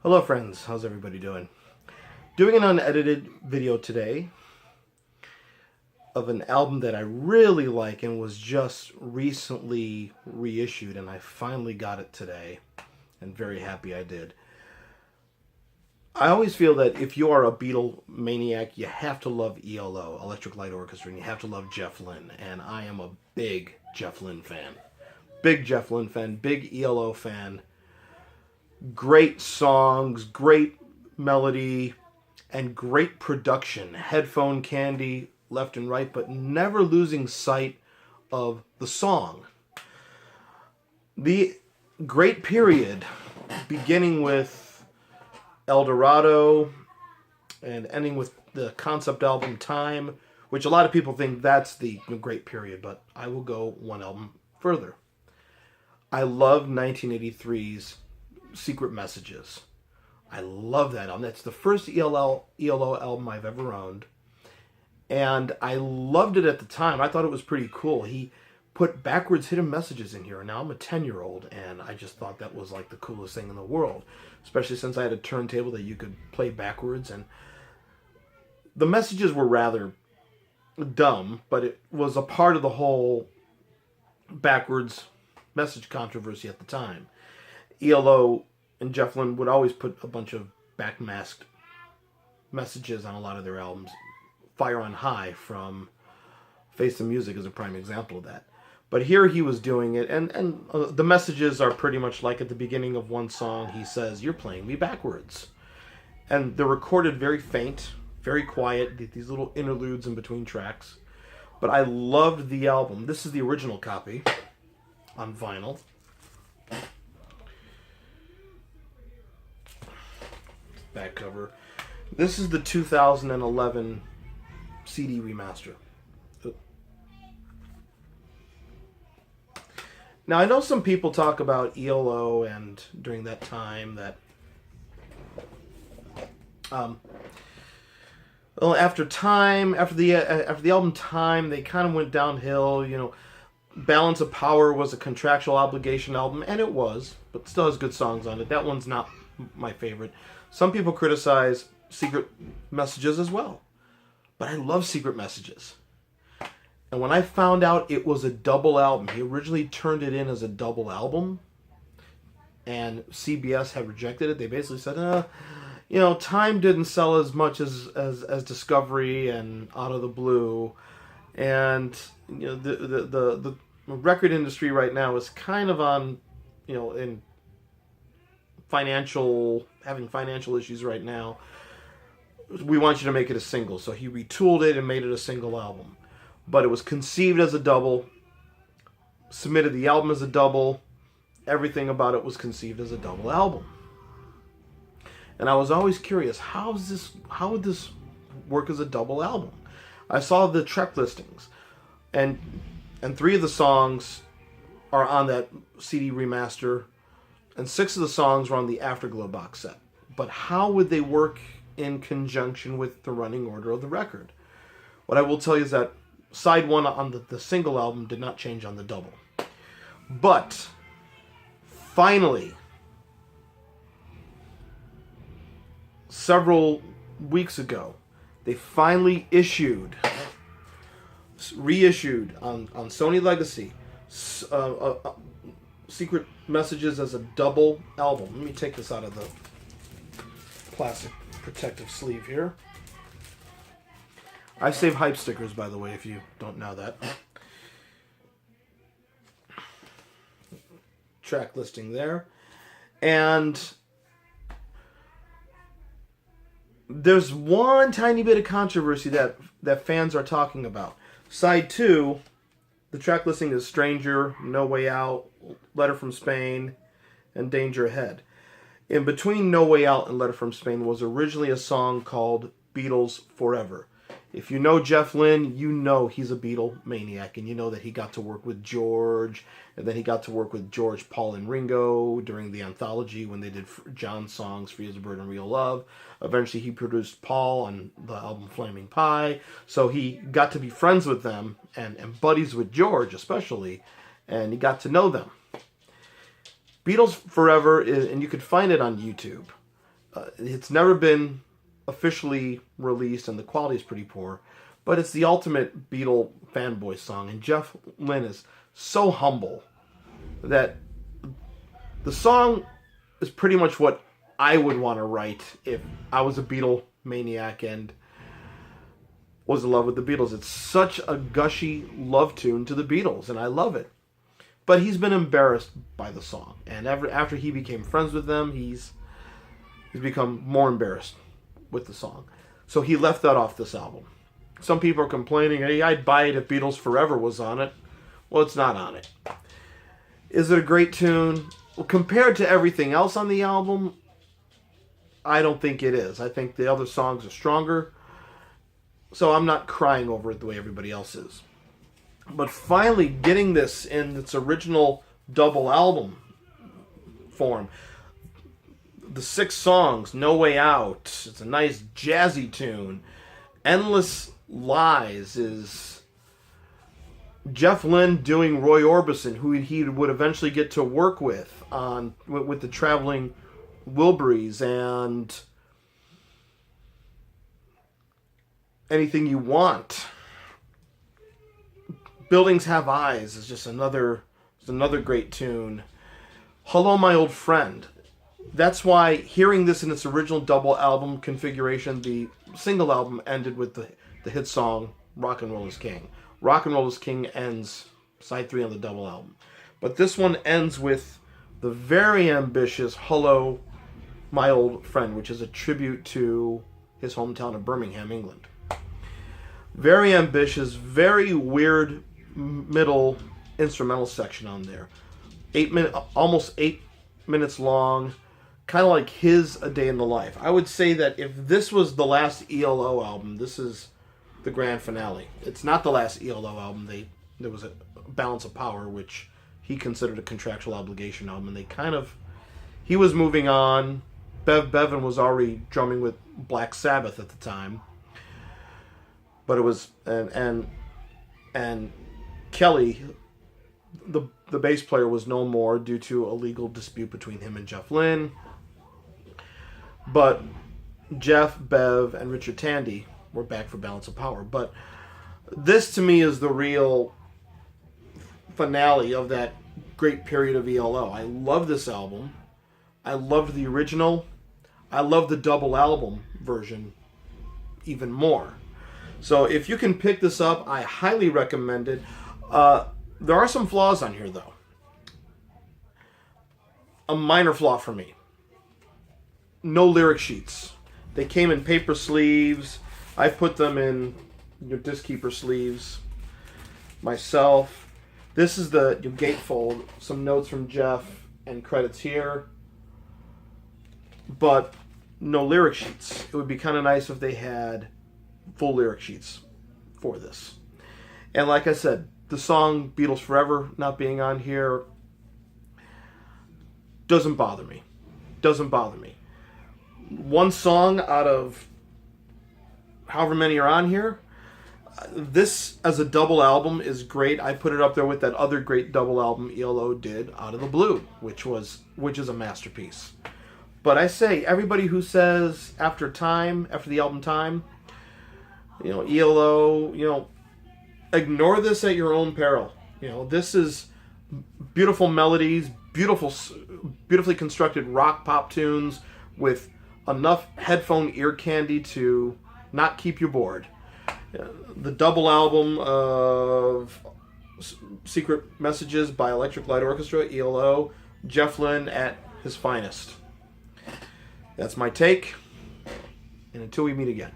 Hello friends, how's everybody doing? Doing an unedited video today of an album that I really like and was just recently reissued, and I finally got it today and very happy I did. I always feel that if you are a Beatle maniac, you have to love ELO, Electric Light Orchestra, and you have to love Jeff Lynne, and I am a big Jeff Lynne fan. Big Jeff Lynne fan, big ELO fan. Great songs, great melody, and great production. Headphone candy left and right, but never losing sight of the song. The great period, beginning with El Dorado and ending with the concept album Time, which a lot of people think that's the great period, but I will go one album further. I love 1983's Secret Messages. I love that album. That's the first ELO album I've ever owned. And I loved it at the time. I thought it was pretty cool. He put backwards hidden messages in here. And now I'm a 10-year-old, and I just thought that was like the coolest thing in the world. Especially since I had a turntable that you could play backwards. And the messages were rather dumb, but it was a part of the whole backwards message controversy at the time. ELO and Jeff Lynne would always put a bunch of backmasked messages on a lot of their albums. Fire on High from Face the Music is a prime example of that. But here he was doing it, and the messages are pretty much like at the beginning of one song, he says, "You're playing me backwards." And they're recorded very faint, very quiet, these little interludes in between tracks. But I loved the album. This is the original copy on vinyl. Back cover. This is the 2011 CD remaster. Now I know some people talk about ELO and during that time that well, after the album Time, they kind of went downhill. You know, Balance of Power was a contractual obligation album, and it was, but still has good songs on it. That one's not my favorite. Some people criticize Secret Messages as well, but I love Secret Messages. And when I found out it was a double album, he originally turned it in as a double album, and CBS had rejected it. They basically said, you know, Time didn't sell as much as Discovery and Out of the Blue, and you know the record industry right now is kind of on, you know, in having financial issues right now. We want you to make it a single. So he retooled it and made it a single album. But it was conceived as a double, submitted the album as a double. Everything about it was conceived as a double album. And I was always curious, how would this work as a double album? I saw the track listings, and 3 of the songs are on that CD remaster, and 6 of the songs were on the Afterglow box set. But how would they work in conjunction with the running order of the record? What I will tell you is that side 1 on the single album did not change on the double. But finally, several weeks ago, they finally reissued on Sony Legacy Secret Messages as a double album. Let me take this out of the plastic protective sleeve here. I save hype stickers, by the way, if you don't know that. Track listing there. And there's one tiny bit of controversy that fans are talking about. Side 2, the track listing is Stranger, No Way Out, Letter from Spain, and Danger Ahead. In between No Way Out and Letter from Spain was originally a song called Beatles Forever. If you know Jeff Lynne, you know he's a Beatle maniac, and you know that he got to work with George, and then he got to work with George, Paul, and Ringo during the anthology when they did John's songs, Free as a Bird and Real Love. Eventually he produced Paul on the album Flaming Pie, so he got to be friends with them, and buddies with George especially, and he got to know them. Beatles Forever, and you could find it on YouTube, It's never been officially released, and the quality is pretty poor. But it's the ultimate Beatle fanboy song, and Jeff Lynne is so humble that the song is pretty much what I would want to write if I was a Beatle maniac and was in love with the Beatles. It's such a gushy love tune to the Beatles, and I love it. But he's been embarrassed by the song, and after he became friends with them, he's become more embarrassed with the song. So he left that off this album. Some people are complaining, hey, I'd buy it if Beatles Forever was on it. Well, it's not on it. Is it a great tune? Well, compared to everything else on the album, I don't think it is. I think the other songs are stronger. So I'm not crying over it the way everybody else is. But finally getting this in its original double album form. The 6 songs, No Way Out. It's a nice jazzy tune. Endless Lies is Jeff Lynne doing Roy Orbison, who he would eventually get to work with with the Traveling Wilburys, and Anything You Want. Buildings Have Eyes is just another great tune. Hello, My Old Friend. That's why hearing this in its original double album configuration, the single album ended with the hit song Rock and Roll is King. Rock and Roll is King ends side 3 on the double album. But this one ends with the very ambitious Hello, My Old Friend, which is a tribute to his hometown of Birmingham, England. Very ambitious, very weird middle instrumental section on there. Almost 8 minutes long, kind of like his A Day in the Life. I would say that if this was the last ELO album, this is the grand finale. It's not the last ELO album. There was a Balance of Power, which he considered a contractual obligation album, and he was moving on. Bevan was already drumming with Black Sabbath at the time, but it was and Kelly, the bass player, was no more due to a legal dispute between him and Jeff Lynne. But Jeff, Bev, and Richard Tandy were back for Balance of Power. But this, to me, is the real finale of that great period of ELO. I love this album. I loved the original. I love the double album version even more. So if you can pick this up, I highly recommend it. There are some flaws on here, though. A minor flaw for me. No lyric sheets. They came in paper sleeves. I put them in disc keeper sleeves myself. This is the gatefold. Some notes from Jeff and credits here. But no lyric sheets. It would be kind of nice if they had full lyric sheets for this. And like I said, the song Beatles Forever not being on here doesn't bother me. Doesn't bother me. One song out of however many are on here, this as a double album is great. I put it up there with that other great double album ELO did, Out of the Blue, which is a masterpiece. But I say, everybody who says after the album Time, ELO, ignore this at your own peril. This is beautiful melodies, beautifully constructed rock pop tunes with enough headphone ear candy to not keep you bored. The double album of Secret Messages by Electric Light Orchestra, ELO, Jeff Lynne at his finest. That's my take, and until we meet again.